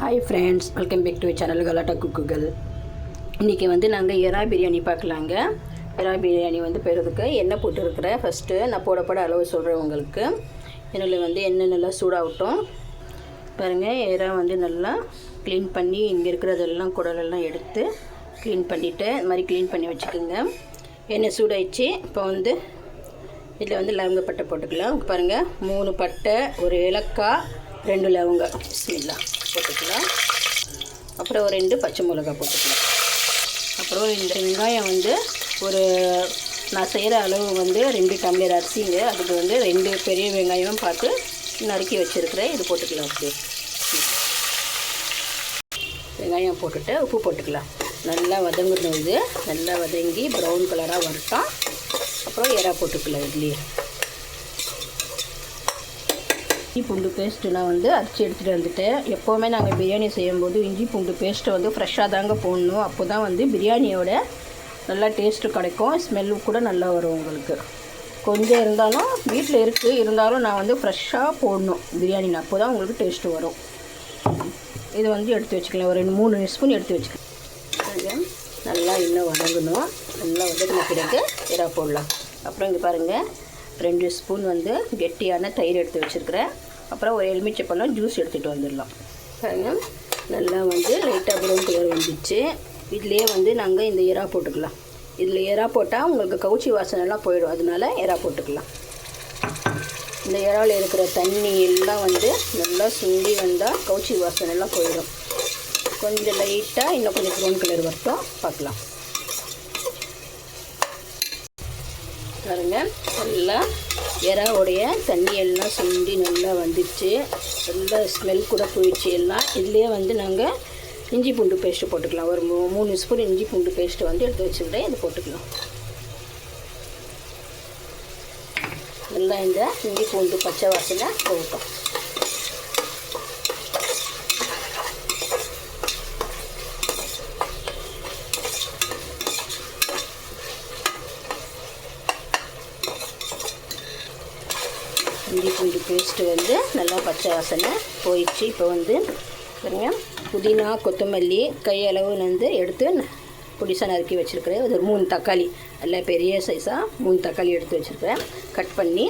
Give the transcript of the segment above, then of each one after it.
Hi friends, welcome back to channel Galatta குக்குகள். இன்றைக்கி வந்து நாங்கள் எறா பிரியாணி பார்க்கலாங்க. எறா பிரியாணி வந்து பெறதுக்கு எண்ணெய் போட்டுருக்குறேன். ஃபஸ்ட்டு நான் போட அளவு சொல்கிறேன் உங்களுக்கு. எண்ணெயில் வந்து எண்ணெய் நல்லா சூடாகட்டும். பாருங்கள், எறா வந்து நல்லா க்ளீன் பண்ணி இங்கே இருக்கிறதெல்லாம் குடலெல்லாம் எடுத்து க்ளீன் பண்ணிவிட்டு இந்த மாதிரி க்ளீன் பண்ணி வச்சுக்கோங்க. எண்ணெய் சூடாயிடுச்சு. இப்போ வந்து இதில் வந்து லவங்கப்பட்டை போட்டுக்கலாம். பாருங்கள், 3 பட்டை, 1 ஏலக்காய், 2 லவங்கம், பிஸ்மில்லா போட்டுக்கலாம். அப்புறம் ஒரு 2 பச்சை மிளகாய் போட்டுக்கலாம். அப்புறம் இந்த வெங்காயம் வந்து நான் செய்கிற அளவு வந்து 2 டம்ளர் அரிசிங்க. அதுக்கு வந்து 2 பெரிய வெங்காயம் பார்த்து நறுக்கி வச்சுருக்கிறேன். இது போட்டுக்கலாம். அப்படியே வெங்காயம் போட்டுட்டு உப்பு போட்டுக்கலாம். நல்லா வதங்கணும். இது நல்லா வதங்கி ப்ரௌன் கலராக வரட்டும். அப்புறம் எறா போட்டுக்கலாம். இதுலேயே இஞ்சி பூண்டு பேஸ்ட்டு நான் வந்து அரைச்சி எடுத்துகிட்டு வந்துட்டேன். எப்போவுமே நாங்கள் பிரியாணி செய்யும்போது இஞ்சி பூண்டு பேஸ்ட்டு வந்து ஃப்ரெஷ்ஷாக தாங்க போடணும். அப்போ தான் வந்து பிரியாணியோட நல்லா டேஸ்ட்டு கிடைக்கும். ஸ்மெல்லு கூட நல்லா வரும் உங்களுக்கு. கொஞ்சம் இருந்தாலும் வீட்டில் இருந்தாலும் நான் வந்து ஃப்ரெஷ்ஷாக போடணும் பிரியாணியில். அப்போ தான் உங்களுக்கு டேஸ்ட்டு வரும். இது வந்து எடுத்து வச்சுக்கலாம். ஒரு 3 ஸ்பூன் எடுத்து வச்சுக்கலாம். நல்லா இன்னும் வதங்கணும். நல்லா வதங்கின பிறகு எறா போடலாம். அப்புறம் இங்கே பாருங்கள், 2 ஸ்பூன் வந்து கெட்டியான தயிர் எடுத்து வச்சுருக்கிறேன். அப்புறம் ஒரு எலுமிச்சைப்பழம் ஜூஸ் எடுத்துகிட்டு வந்துடலாம். பாருங்கள், நல்லா வந்து லைட்டாக ப்ரௌன் கலர் வந்துச்சு. இதுலேயே வந்து நாங்கள் இந்த எறா போட்டுக்கலாம். இதில் எறா போட்டால் உங்களுக்கு கவுச்சி வாசனைலாம் போயிடும். அதனால எறா போட்டுக்கலாம். இந்த எறாவில் இருக்கிற தண்ணி எல்லாம் வந்து நல்லா சுண்டி வந்தால் கவுச்சி வாசனைலாம் போயிடும். கொஞ்சம் லைட்டாக இன்னும் கொஞ்சம் ப்ரௌன் கலர் வரட்டும், பார்க்கலாம். பாருங்கள், நல்லா எறாவுடைய தண்ணி எல்லாம் சுண்டி நல்லா வந்துடுச்சு. நல்லா ஸ்மெல் கூட போயிடுச்சு எல்லாம். இதுலேயே வந்து நாங்கள் இஞ்சி பூண்டு பேஸ்ட்டு போட்டுக்கலாம். ஒரு 3 ஸ்பூன் இஞ்சி பூண்டு பேஸ்ட்டு வந்து எடுத்து வச்சுக்கிட்டேன். இது போட்டுக்கலாம். நல்லா இந்த இஞ்சி பூண்டு பச்சை வாசனை போகட்டும். இஞ்சி பூண்டு பேஸ்ட்டு வந்து நல்லா பச்சை வாசனை போயிடுச்சு. இப்போ வந்து பாருங்கள், புதினா கொத்தமல்லி கையளவு வந்து எடுத்து பொடிசாக நறுக்கி வச்சுருக்கிறேன். ஒரு 3 தக்காளி, நல்லா பெரிய சைஸாக 3 தக்காளி எடுத்து வச்சுருக்கிறேன். கட் பண்ணி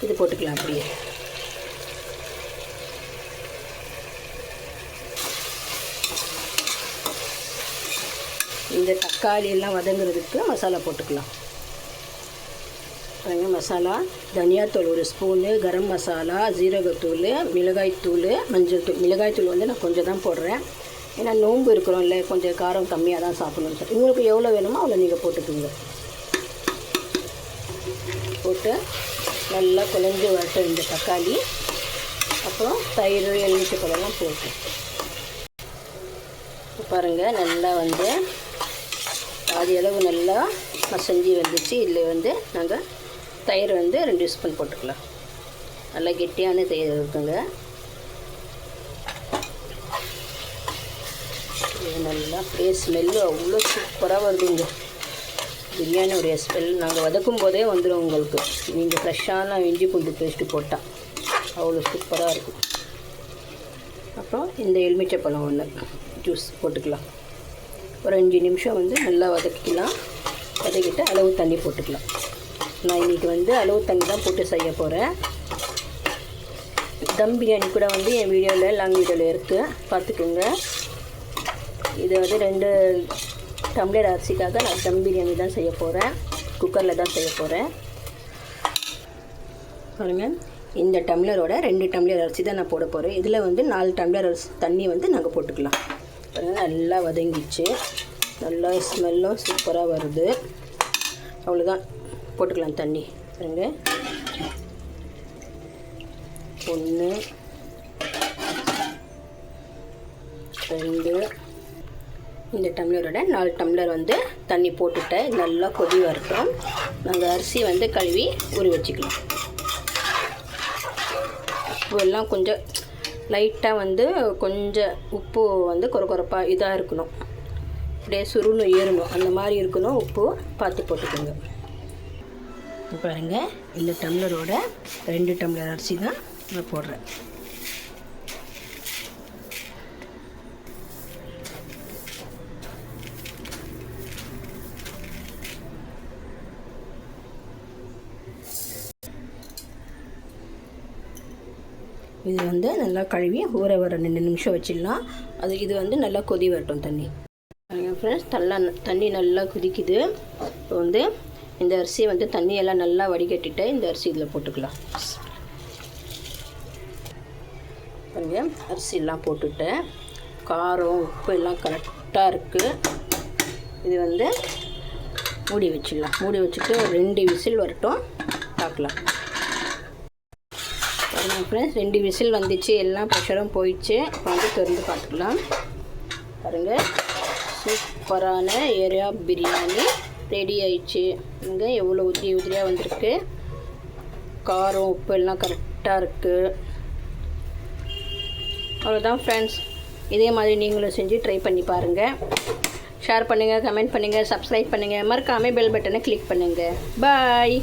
இது போட்டுக்கலாம். அப்படியே இந்த தக்காளி எல்லாம் வதங்குறதுக்கு மசாலா போட்டுக்கலாம். மசாலா தனியாத்தூள் 1 ஸ்பூனு, கரம் மசாலா, ஜீரகத்தூள், மிளகாய்த்தூள், மஞ்சள் தூள். மிளகாய்த்தூள் வந்து நான் கொஞ்சம் தான் போடுறேன். ஏன்னா நோன்பு இருக்கிறோம்ல, கொஞ்சம் காரம் கம்மியாக தான் சாப்பிடணும்னு சொல்லி உங்களுக்கு எவ்வளோ வேணுமோ அவ்வளோ நீங்கள் போட்டுக்கோங்க. போட்டு நல்லா குழஞ்சி வரட்டும் இந்த தக்காளி. அப்புறம் தயிர், எலுமிச்சைப்பழம்லாம் போட்டு பாருங்கள், நல்லா வந்து பாதி அளவு நல்லா மசஞ்சி வந்துச்சு. இதில் வந்து நாங்கள் தயிர் வந்து 2 ஸ்பூன் போட்டுக்கலாம். நல்லா கெட்டியான தயிர் இருக்குங்க. நல்லா அப்படியே ஸ்மெல்லு அவ்வளோ சூப்பராக வருதுங்க. பிரியாணியோடைய ஸ்மெல் நாங்கள் வதக்கும் போதே வந்துடும் உங்களுக்கு. நீங்கள் ஃப்ரெஷ்ஷான இஞ்சி பூண்டு பேஸ்ட்டு போட்டால் அவ்வளோ சூப்பராக இருக்கும். அப்புறம் இந்த எலுமிச்சைப்பழம் 1 ஜூஸ் போட்டுக்கலாம். ஒரு 5 நிமிஷம் வந்து நல்லா வதக்கிக்கலாம். வதக்கிட்டு அளவு தண்ணி போட்டுக்கலாம். நான் இன்றைக்கி வந்து அளவு தண்ணி தான் போட்டு செய்ய போகிறேன். தம் பிரியாணி கூட வந்து என் வீடியோவில் லாங் வீடியோவில் இருக்குது, பார்த்துக்குங்க. இது வந்து 2 டம்ளர் அரிசிக்காக நான் தம் பிரியாணி தான் செய்ய போகிறேன். குக்கரில் தான் செய்ய போகிறேன். பாருங்கள், இந்த டம்ளரோட 2 டம்ளர் அரிசி தான் நான் போட போகிறேன். இதில் வந்து 4 டம்ளர் அரிசி தண்ணி வந்து நாங்கள் போட்டுக்கலாம். பாருங்கள், நல்லா வதங்கிச்சு. நல்லா ஸ்மெல்லும் சூப்பராக வருது. அவ்வளோதான், போட்டுக்கலாம் தண்ணி. பாருங்க, 1 2 இந்த டம்ளரோட 4 டம்ளர் வந்து தண்ணி போட்டுட்டேன். நல்லா கொதி வரட்டும். நாங்கள் அரிசி வந்து கழுவி ஊறி வச்சுக்கலாம். உப்பு எல்லாம் கொஞ்சம் லைட்டாக வந்து கொஞ்சம் உப்பு வந்து கொரப்பாக இதாக இருக்கணும். அப்படியே சுருன்னு ஏறணும், அந்த மாதிரி இருக்கணும். உப்பு பார்த்து போட்டுக்கோங்க. பாருங்கள், இந்த டம்ளரோட 2 டம்ளர் அரிசி தான் நான் போடுறேன். இது வந்து நல்லா கழுவி ஊற வர 2 நிமிஷம் வச்சிடலாம். இது வந்து நல்லா கொதி வரட்டும் தண்ணி. ஃப்ரெண்ட்ஸ் தண்ணி நல்லா கொதிக்குது. இப்போ வந்து இந்த அரிசியை வந்து தண்ணியெல்லாம் நல்லா வடிகட்டிட்டு இந்த அரிசி இதில் போட்டுக்கலாம். பாருங்க, அரிசியெல்லாம் போட்டுவிட்டேன். காரம் உப்பு எல்லாம் கரெக்டாக இருக்குது. இது வந்து மூடி வச்சிடலாம். மூடி வச்சுட்டு ஒரு 2 விசில் வரட்டும், பார்க்கலாம். பாருங்கள் ஃப்ரெண்ட்ஸ், 2 விசில் வந்துச்சு, எல்லாம் ப்ரெஷரும் போயிடுச்சு. இப்போ வந்து திறந்து பார்த்துக்கலாம். பாருங்கள், சூப்பரான ஏரியா பிரியாணி ரெடி ஆயிடுச்சு. இங்கே எவ்வளோ உதிரியாக வந்திருக்கு. காரம் உப்பு எல்லாம் கரெக்டாக இருக்குது. அவ்வளோதான் ஃப்ரெண்ட்ஸ். இதே மாதிரி நீங்களும் செஞ்சு ட்ரை பண்ணி பாருங்கள். ஷேர் பண்ணுங்கள், கமெண்ட் பண்ணுங்கள், சப்ஸ்கிரைப் பண்ணுங்கள், மறக்காமல் பெல் பட்டனை கிளிக் பண்ணுங்கள். பாய்.